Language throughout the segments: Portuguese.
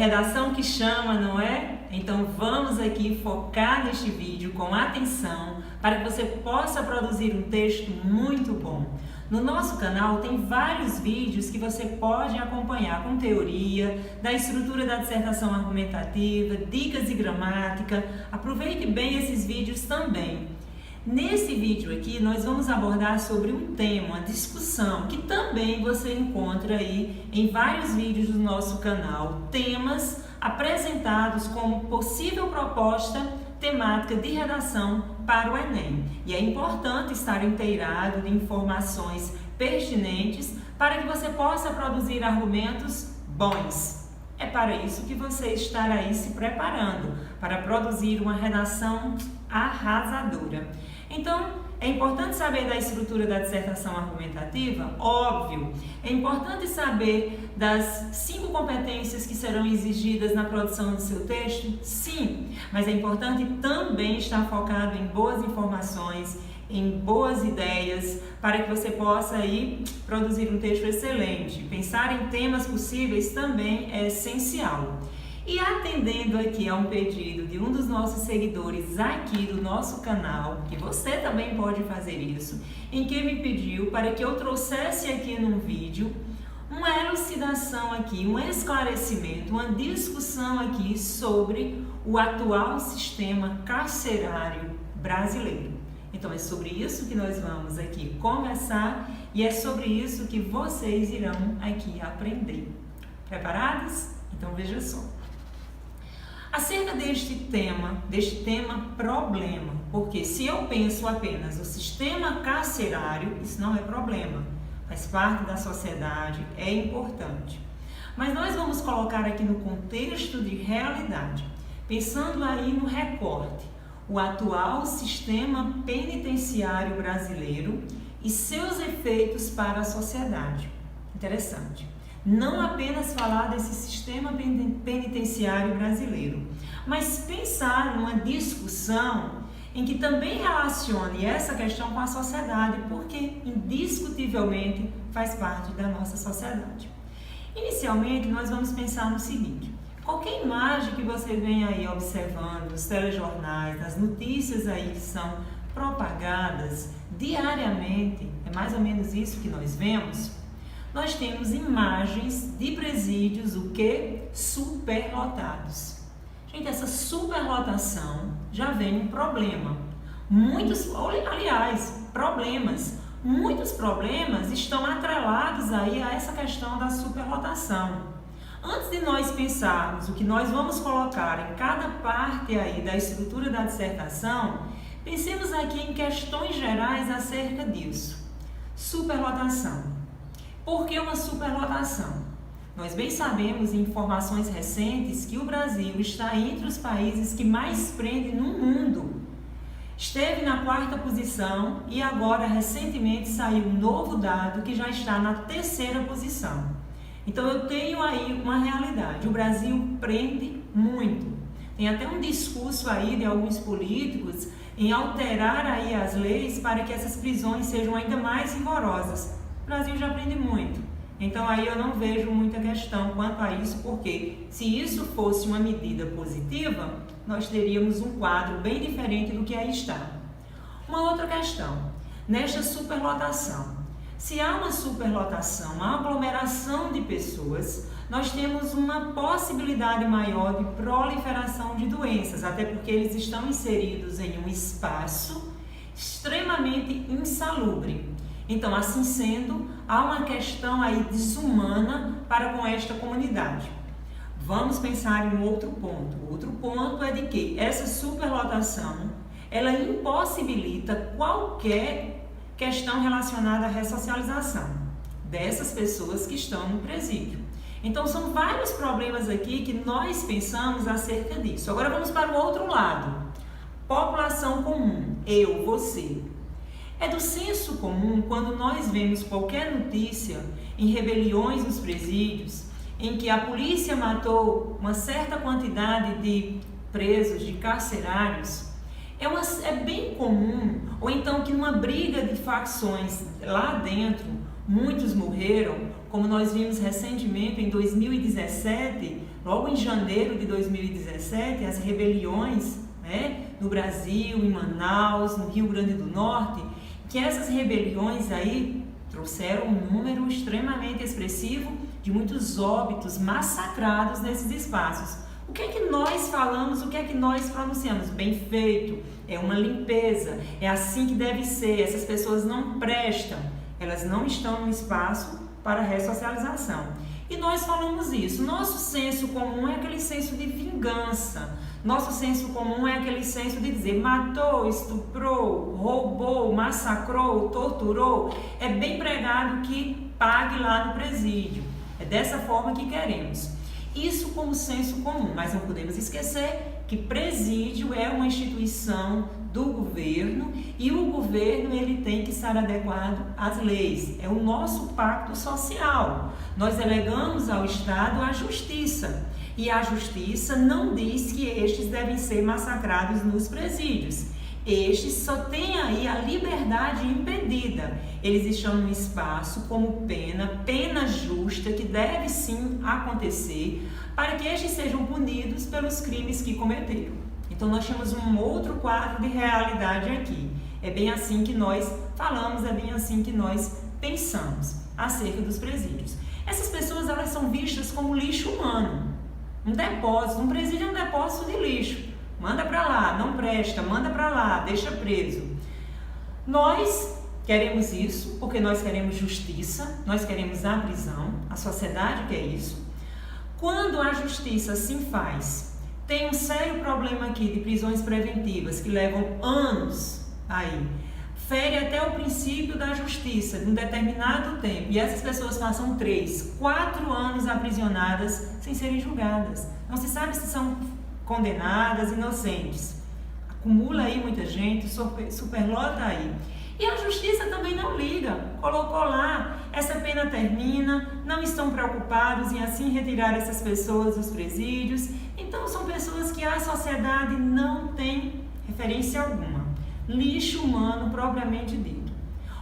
redação que chama, não é? Então vamos aqui focar neste vídeo com atenção para que você possa produzir um texto muito bom. No nosso canal tem vários vídeos que você pode acompanhar com teoria, da estrutura da dissertação argumentativa, dicas de gramática. Aproveite bem esses vídeos também. Nesse vídeo aqui nós vamos abordar sobre um tema, uma discussão que também você encontra aí em vários vídeos do nosso canal, temas apresentados como possível proposta temática de redação para o Enem. E é importante estar inteirado de informações pertinentes para que você possa produzir argumentos bons. É para isso que você estará aí se preparando, para produzir uma redação arrasadora. Então, é importante saber da estrutura da dissertação argumentativa? Óbvio. É importante saber das 5 competências que serão exigidas na produção do seu texto? Sim. Mas é importante também estar focado em boas informações, em boas ideias, para que você possa aí produzir um texto excelente. Pensar em temas possíveis também é essencial. E atendendo aqui a um pedido de um dos nossos seguidores aqui do nosso canal, que você também pode fazer isso, em que me pediu para que eu trouxesse aqui num vídeo uma elucidação aqui, um esclarecimento, uma discussão aqui sobre o atual sistema carcerário brasileiro. Então é sobre isso que nós vamos aqui conversar e é sobre isso que vocês irão aqui aprender. Preparados? Então veja só. Acerca deste tema problema, porque se eu penso apenas no sistema carcerário, isso não é problema, faz parte da sociedade, é importante. Mas nós vamos colocar aqui no contexto de realidade, pensando aí no recorte, o atual sistema penitenciário brasileiro e seus efeitos para a sociedade. Interessante. Não apenas falar desse sistema penitenciário brasileiro, mas pensar numa discussão em que também relacione essa questão com a sociedade, porque indiscutivelmente faz parte da nossa sociedade. Inicialmente, nós vamos pensar no seguinte: qualquer imagem que você venha aí observando nos telejornais, nas notícias aí que são propagadas diariamente, é mais ou menos isso que nós vemos. Nós temos imagens de presídios, o que? Superlotados. Gente, essa superlotação já vem um problema. Muitos problemas estão atrelados aí a essa questão da superlotação. Antes de nós pensarmos o que nós vamos colocar em cada parte aí da estrutura da dissertação, pensemos aqui em questões gerais acerca disso. Superlotação. Por que uma superlotação? Nós bem sabemos em informações recentes que o Brasil está entre os países que mais prendem no mundo. Esteve na 4ª posição e agora recentemente saiu um novo dado que já está na 3ª posição. Então eu tenho aí uma realidade, o Brasil prende muito. Tem até um discurso aí de alguns políticos em alterar aí as leis para que essas prisões sejam ainda mais rigorosas. O Brasil já prende muito, então aí eu não vejo muita questão quanto a isso, porque se isso fosse uma medida positiva, nós teríamos um quadro bem diferente do que aí está. Uma outra questão, nesta superlotação, se há uma superlotação, uma aglomeração de pessoas, nós temos uma possibilidade maior de proliferação de doenças, até porque eles estão inseridos em um espaço extremamente insalubre. Então, assim sendo, há uma questão aí desumana para com esta comunidade. Vamos pensar em um outro ponto. O outro ponto é de que essa superlotação, ela impossibilita qualquer questão relacionada à ressocialização dessas pessoas que estão no presídio. Então, são vários problemas aqui que nós pensamos acerca disso. Agora, vamos para o outro lado. População comum, eu, você. É do senso comum quando nós vemos qualquer notícia em rebeliões nos presídios, em que a polícia matou uma certa quantidade de presos, de carcerários, é bem comum, ou então que numa briga de facções lá dentro, muitos morreram, como nós vimos recentemente em 2017, logo em janeiro de 2017, as rebeliões, né, no Brasil, em Manaus, no Rio Grande do Norte, que essas rebeliões aí trouxeram um número extremamente expressivo de muitos óbitos massacrados nesses espaços. O que é que nós falamos, o que é que nós pronunciamos? Bem feito, é uma limpeza, é assim que deve ser, essas pessoas não prestam, elas não estão no espaço para ressocialização. E nós falamos isso, nosso senso comum é aquele senso de vingança, nosso senso comum é aquele senso de dizer matou, estuprou, roubou, massacrou, torturou, é bem pregado que pague lá no presídio, é dessa forma que queremos. Isso como senso comum, mas não podemos esquecer que presídio é uma instituição do governo e o governo ele tem que estar adequado às leis, é o nosso pacto social. Nós delegamos ao Estado a justiça e a justiça não diz que estes devem ser massacrados nos presídios. Estes só têm aí a liberdade impedida. Eles estão num espaço como pena justa que deve sim acontecer para que estes sejam punidos pelos crimes que cometeram. Então nós temos um outro quadro de realidade aqui. É bem assim que nós falamos, é bem assim que nós pensamos acerca dos presídios. Essas pessoas elas são vistas como lixo humano. Um depósito, um presídio é um depósito de lixo. Manda para lá, não presta, manda para lá, deixa preso. Nós queremos isso porque nós queremos justiça, nós queremos a prisão, a sociedade quer isso. Quando a justiça assim faz, tem um sério problema aqui de prisões preventivas que levam anos aí, fere até o princípio da justiça de um determinado tempo e essas pessoas passam 3, 4 anos aprisionadas sem serem julgadas. Não se sabe se são condenadas, inocentes. Acumula aí muita gente, superlota aí. E a justiça também não liga, colocou lá, essa pena termina, não estão preocupados em assim retirar essas pessoas dos presídios. Então são pessoas que a sociedade não tem referência alguma. Lixo humano propriamente dito.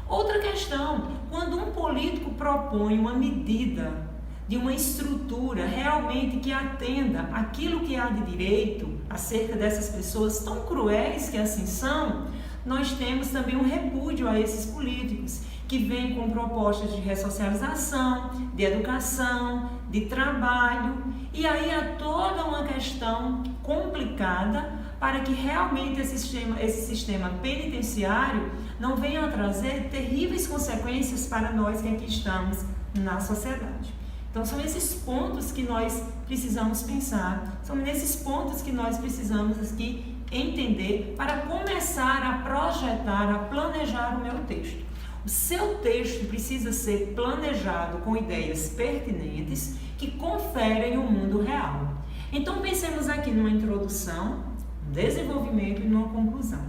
Outra questão, quando um político propõe uma medida de uma estrutura realmente que atenda aquilo que há de direito acerca dessas pessoas tão cruéis que assim são, nós temos também um repúdio a esses políticos que vêm com propostas de ressocialização, de educação, de trabalho, e aí há toda uma questão complicada para que realmente esse sistema penitenciário não venha a trazer terríveis consequências para nós que aqui estamos na sociedade. Então são esses pontos que nós precisamos pensar, são nesses pontos que nós precisamos aqui entender para começar a projetar, a planejar o meu texto. O seu texto precisa ser planejado com ideias pertinentes que conferem o mundo real. Então pensemos aqui numa introdução, um desenvolvimento e numa conclusão.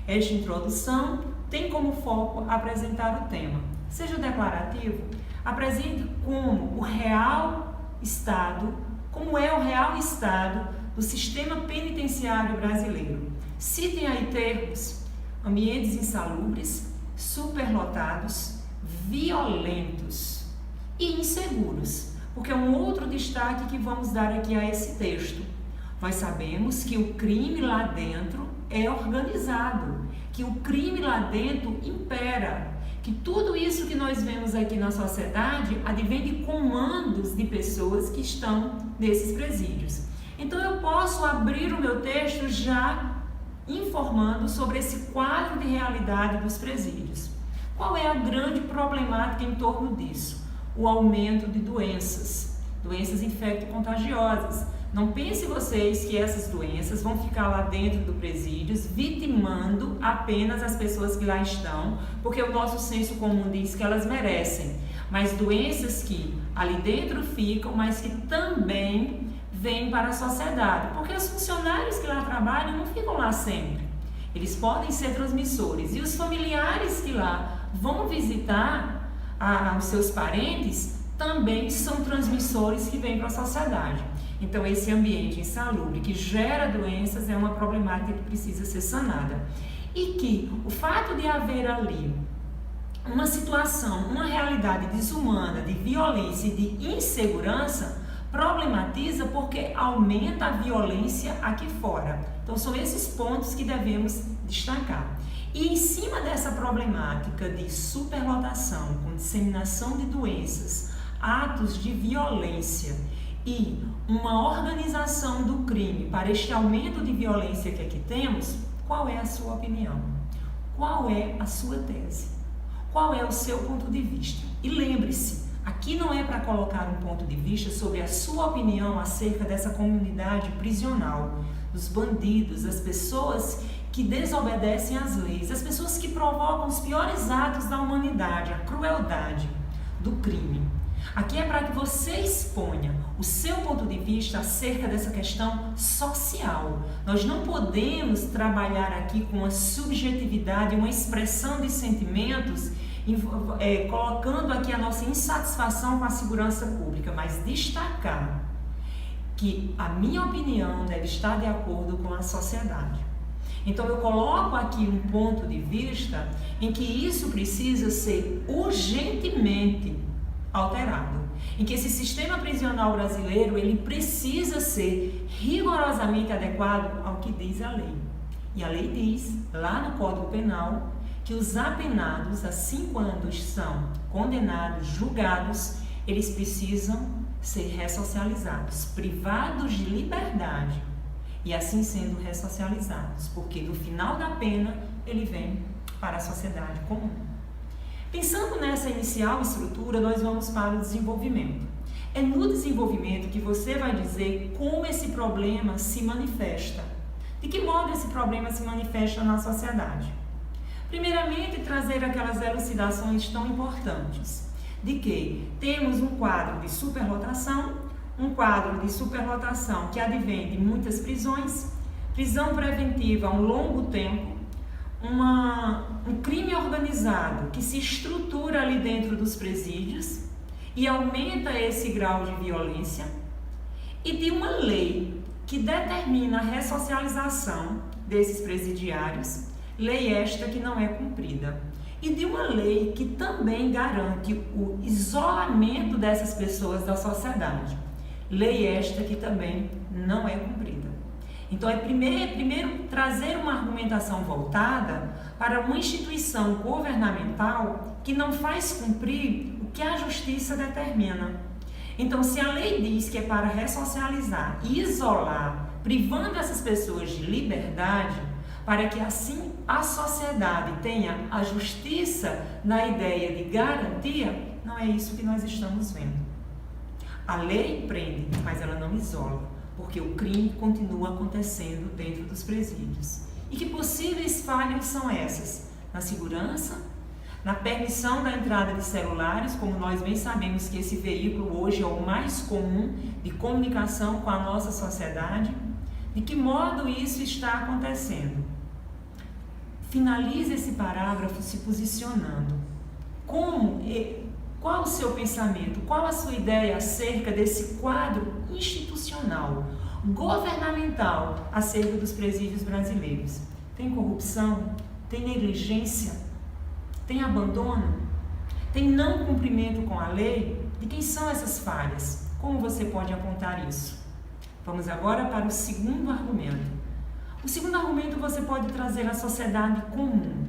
Esta introdução tem como foco apresentar o tema. Seja declarativo, apresente como é o real estado do sistema penitenciário brasileiro. Citem aí termos: ambientes insalubres, superlotados, violentos e inseguros, porque é um outro destaque que vamos dar aqui a esse texto. Nós sabemos que o crime lá dentro é organizado, que o crime lá dentro impera, que tudo isso que nós vemos aqui na sociedade advém de comandos de pessoas que estão nesses presídios. Então eu posso abrir o meu texto já informando sobre esse quadro de realidade dos presídios. Qual é a grande problemática em torno disso? O aumento de doenças infecto-contagiosas. Não pense vocês que essas doenças vão ficar lá dentro do presídio, vitimando apenas as pessoas que lá estão, porque o nosso senso comum diz que elas merecem, mas doenças que ali dentro ficam, mas que também vêm para a sociedade, porque os funcionários que lá trabalham não ficam lá sempre, eles podem ser transmissores, e os familiares que lá vão visitar os seus parentes também são transmissores que vêm para a sociedade. Então esse ambiente insalubre que gera doenças é uma problemática que precisa ser sanada. E que o fato de haver ali uma situação, uma realidade desumana, de violência e de insegurança, problematiza porque aumenta a violência aqui fora. Então são esses pontos que devemos destacar. E em cima dessa problemática de superlotação, com disseminação de doenças, atos de violência e uma organização do crime para este aumento de violência que aqui temos, qual é a sua opinião? Qual é a sua tese? Qual é o seu ponto de vista? E lembre-se, aqui não é para colocar um ponto de vista sobre a sua opinião acerca dessa comunidade prisional, dos bandidos, das pessoas que desobedecem às leis, as pessoas que provocam os piores atos da humanidade, a crueldade do crime. Aqui é para que você exponha o seu ponto de vista acerca dessa questão social. Nós não podemos trabalhar aqui com a subjetividade, uma expressão de sentimentos, colocando aqui a nossa insatisfação com a segurança pública, mas destacar que a minha opinião deve estar de acordo com a sociedade. Então eu coloco aqui um ponto de vista em que isso precisa ser urgentemente alterado, em que esse sistema prisional brasileiro ele precisa ser rigorosamente adequado ao que diz a lei. E a lei diz, lá no Código Penal, que os apenados, assim quando são condenados, julgados, eles precisam ser ressocializados, privados de liberdade e assim sendo ressocializados, porque no final da pena ele vem para a sociedade comum. Pensando nessa inicial estrutura, nós vamos para o desenvolvimento. É no desenvolvimento que você vai dizer como esse problema se manifesta. De que modo esse problema se manifesta na sociedade? Primeiramente, trazer aquelas elucidações tão importantes, de que temos um quadro de superlotação que advém de muitas prisões, prisão preventiva há um longo tempo, um crime organizado que se estrutura ali dentro dos presídios e aumenta esse grau de violência, e de uma lei que determina a ressocialização desses presidiários, lei esta que não é cumprida, e de uma lei que também garante o isolamento dessas pessoas da sociedade, lei esta que também não é cumprida. Então é primeiro trazer uma argumentação voltada para uma instituição governamental que não faz cumprir o que a justiça determina. Então, se a lei diz que é para ressocializar e isolar, privando essas pessoas de liberdade, para que assim a sociedade tenha a justiça na ideia de garantia, não é isso que nós estamos vendo. A lei prende, mas ela não isola, porque o crime continua acontecendo dentro dos presídios. E que possíveis falhas são essas? Na segurança, na permissão da entrada de celulares, como nós bem sabemos que esse veículo hoje é o mais comum de comunicação com a nossa sociedade. De que modo isso está acontecendo? Finalize esse parágrafo se posicionando. Qual o seu pensamento? Qual a sua ideia acerca desse quadro institucional, governamental, acerca dos presídios brasileiros? Tem corrupção? Tem negligência? Tem abandono? Tem não cumprimento com a lei? De quem são essas falhas? Como você pode apontar isso? Vamos agora para o segundo argumento. O segundo argumento você pode trazer à sociedade comum,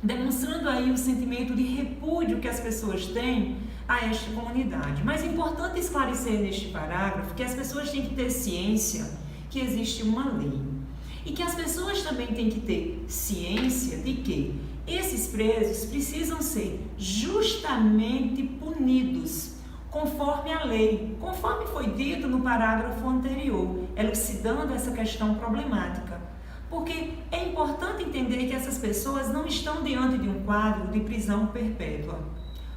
demonstrando aí o sentimento de repúdio que as pessoas têm a esta comunidade. Mas é importante esclarecer neste parágrafo que as pessoas têm que ter ciência que existe uma lei. E que as pessoas também têm que ter ciência de que esses presos precisam ser justamente punidos, conforme a lei, conforme foi dito no parágrafo anterior, elucidando essa questão problemática. Porque é importante entender que essas pessoas não estão diante de um quadro de prisão perpétua.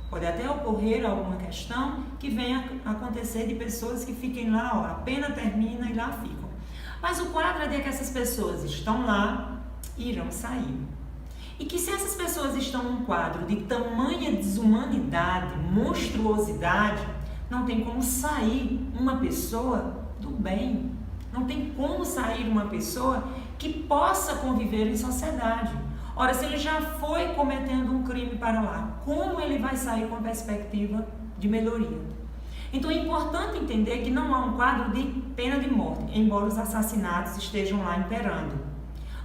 Pode até ocorrer alguma questão que venha acontecer de pessoas que fiquem lá, a pena termina e lá ficam. Mas o quadro é de que essas pessoas estão lá e irão sair. E que se essas pessoas estão num quadro de tamanha desumanidade, monstruosidade, não tem como sair uma pessoa do bem. Não tem como sair uma pessoa que possa conviver em sociedade. Ora, se ele já foi cometendo um crime para lá, como ele vai sair com a perspectiva de melhoria? Então é importante entender que não há um quadro de pena de morte, embora os assassinatos estejam lá imperando.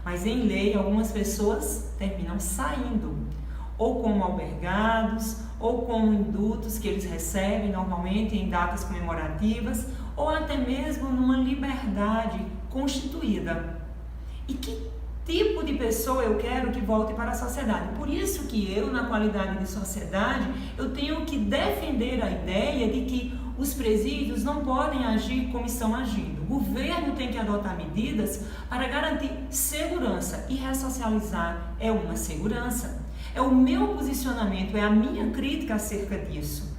Mas em lei, algumas pessoas terminam saindo, ou como albergados, ou como indutos que eles recebem normalmente em datas comemorativas, ou até mesmo numa liberdade constituída. E que tipo de pessoa eu quero que volte para a sociedade? Por isso que eu, na qualidade de sociedade, eu tenho que defender a ideia de que os presídios não podem agir como estão agindo. O governo tem que adotar medidas para garantir segurança, e ressocializar é uma segurança. É o meu posicionamento, é a minha crítica acerca disso.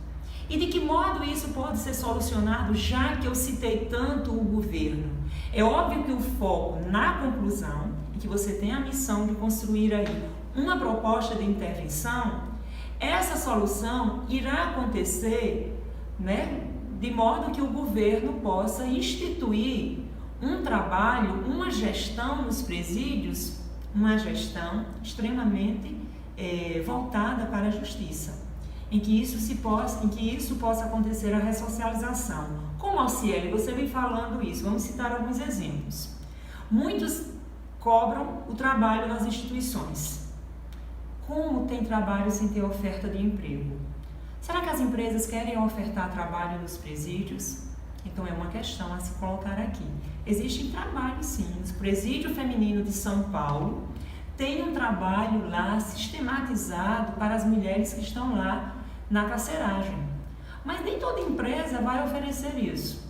E de que modo isso pode ser solucionado, já que eu citei tanto o governo? É óbvio que o foco na conclusão, e que você tem a missão de construir aí uma proposta de intervenção, essa solução irá acontecer, de modo que o governo possa instituir um trabalho, uma gestão nos presídios, uma gestão extremamente voltada para a justiça, em que isso possa acontecer a ressocialização. Como, Alciele, você vem falando isso, vamos citar alguns exemplos. Muitos cobram o trabalho nas instituições. Como tem trabalho sem ter oferta de emprego? Será que as empresas querem ofertar trabalho nos presídios? Então é uma questão a se colocar aqui. Existe trabalho sim. O Presídio Feminino de São Paulo tem um trabalho lá sistematizado para as mulheres que estão lá na carceragem. Mas nem toda empresa vai oferecer isso.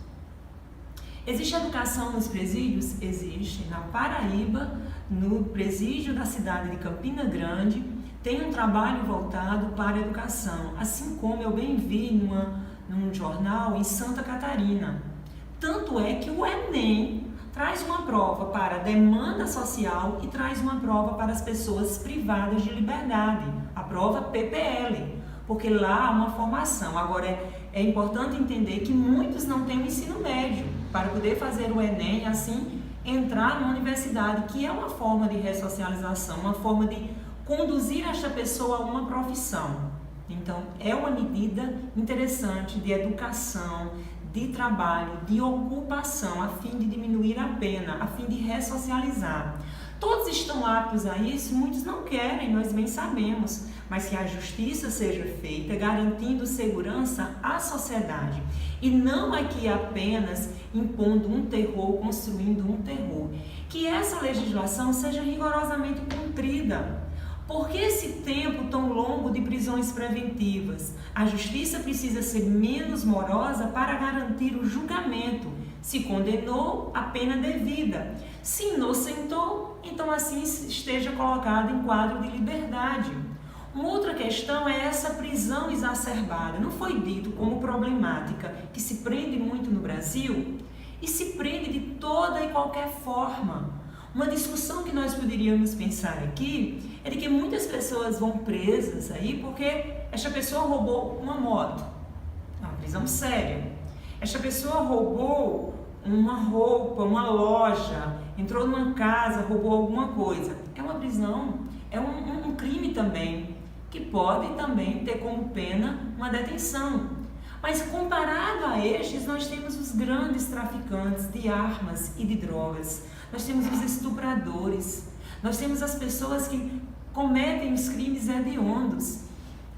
Existe educação nos presídios? Existe. Na Paraíba, no presídio da cidade de Campina Grande, tem um trabalho voltado para a educação, assim como eu bem vi num jornal em Santa Catarina. Tanto é que o Enem traz uma prova para a demanda social e traz uma prova para as pessoas privadas de liberdade, a prova PPL, porque lá há uma formação. Agora, é importante entender que muitos não têm o ensino médio para poder fazer o Enem e assim entrar na universidade, que é uma forma de ressocialização, uma forma de conduzir esta pessoa a uma profissão. Então, é uma medida interessante de educação, de trabalho, de ocupação, a fim de diminuir a pena, a fim de ressocializar. Todos estão aptos a isso, muitos não querem, nós bem sabemos, mas que a justiça seja feita garantindo segurança à sociedade. E não aqui apenas impondo um terror, construindo um terror. Que essa legislação seja rigorosamente cumprida. Por que esse tempo tão longo de prisões preventivas? A justiça precisa ser menos morosa para garantir o julgamento. Se condenou, a pena devida. Se inocentou, então assim esteja colocado em quadro de liberdade. Uma outra questão é essa prisão exacerbada. Não foi dito como problemática que se prende muito no Brasil e se prende de toda e qualquer forma. Uma discussão que nós poderíamos pensar aqui é de que muitas pessoas vão presas aí porque esta pessoa roubou uma moto, é uma prisão séria. Esta pessoa roubou uma roupa, uma loja, entrou numa casa, roubou alguma coisa. É uma prisão, é um crime também, que pode também ter como pena uma detenção. Mas comparado a estes, nós temos os grandes traficantes de armas e de drogas. Nós temos os estupradores, nós temos as pessoas que cometem os crimes hediondos.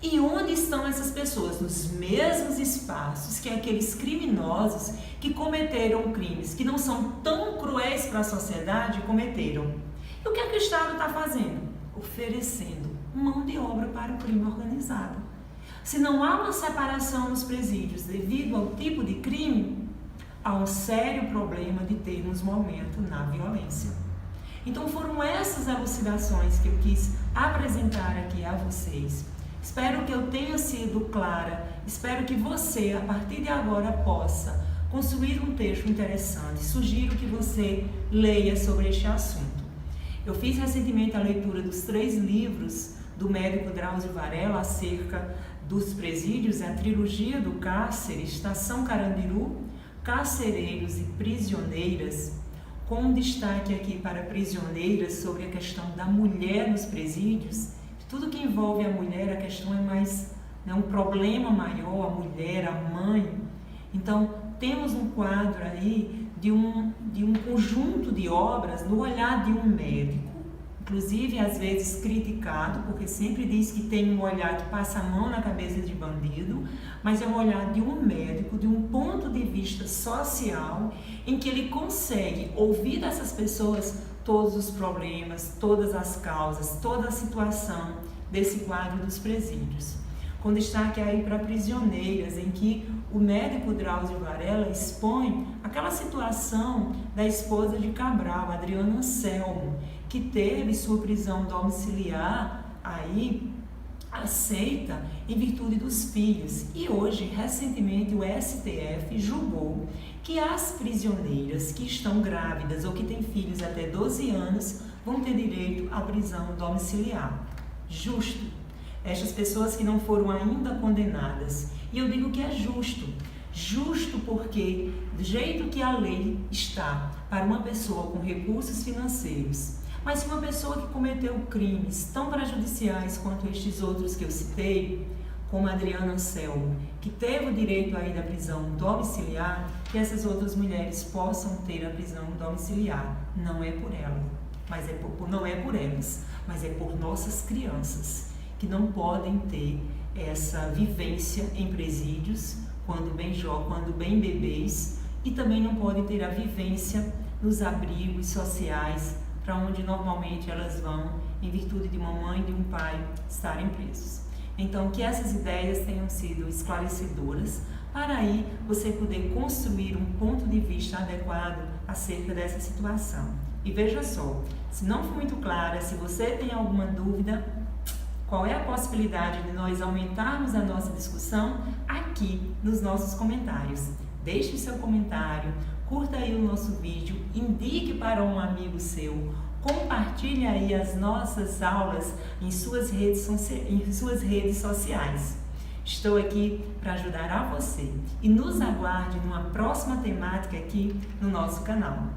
E onde estão essas pessoas? Nos mesmos espaços que aqueles criminosos que cometeram crimes que não são tão cruéis para a sociedade cometeram. E o que é que o Estado está fazendo? Oferecendo mão de obra para o crime organizado. Se não há uma separação nos presídios devido ao tipo de crime, há um sério problema de termos momento na violência. Então foram essas elucidações que eu quis apresentar aqui a vocês. Espero que eu tenha sido clara, espero que você, a partir de agora, possa construir um texto interessante. Sugiro que você leia sobre este assunto. Eu fiz recentemente a leitura dos 3 livros do médico Drauzio Varela acerca dos presídios, a trilogia do cárcere, Estação Carandiru, Carcereiros e Prisioneiras, com um destaque aqui para prisioneiras sobre a questão da mulher nos presídios. Tudo que envolve a mulher, a questão é mais, né, um problema maior, a mulher, a mãe. Então, temos um quadro aí de um conjunto de obras no olhar de um médico, inclusive às vezes criticado, porque sempre diz que tem um olhar que passa a mão na cabeça de bandido, mas é um olhar de um médico, de um ponto de vista social, em que ele consegue ouvir dessas pessoas todos os problemas, todas as causas, toda a situação desse quadro dos presídios. Com destaque aí para prisioneiras, em que o médico Drauzio Varela expõe aquela situação da esposa de Cabral, Adriana Anselmo, que teve sua prisão domiciliar aí aceita em virtude dos filhos. E hoje, recentemente, o STF julgou que as prisioneiras que estão grávidas ou que têm filhos até 12 anos vão ter direito à prisão domiciliar. Justo. Estas pessoas que não foram ainda condenadas. E eu digo que é justo. Justo porque, do jeito que a lei está para uma pessoa com recursos financeiros, mas se uma pessoa que cometeu crimes tão prejudiciais quanto estes outros que eu citei, como a Adriana Anselmo, que teve o direito aí da prisão domiciliar, que essas outras mulheres possam ter a prisão domiciliar. Não é por ela, não é por elas, mas é por nossas crianças, que não podem ter essa vivência em presídios quando bem bebês, e também não podem ter a vivência nos abrigos sociais para onde normalmente elas vão em virtude de uma mãe e de um pai estarem presos. Então, que essas ideias tenham sido esclarecedoras para aí você poder construir um ponto de vista adequado acerca dessa situação. E veja só, se não for muito clara, se você tem alguma dúvida, qual é a possibilidade de nós aumentarmos a nossa discussão aqui nos nossos comentários. Deixe o seu comentário, curta aí o nosso vídeo, indique para um amigo seu, compartilhe aí as nossas aulas em suas redes sociais. Estou aqui para ajudar a você e nos aguarde numa próxima temática aqui no nosso canal.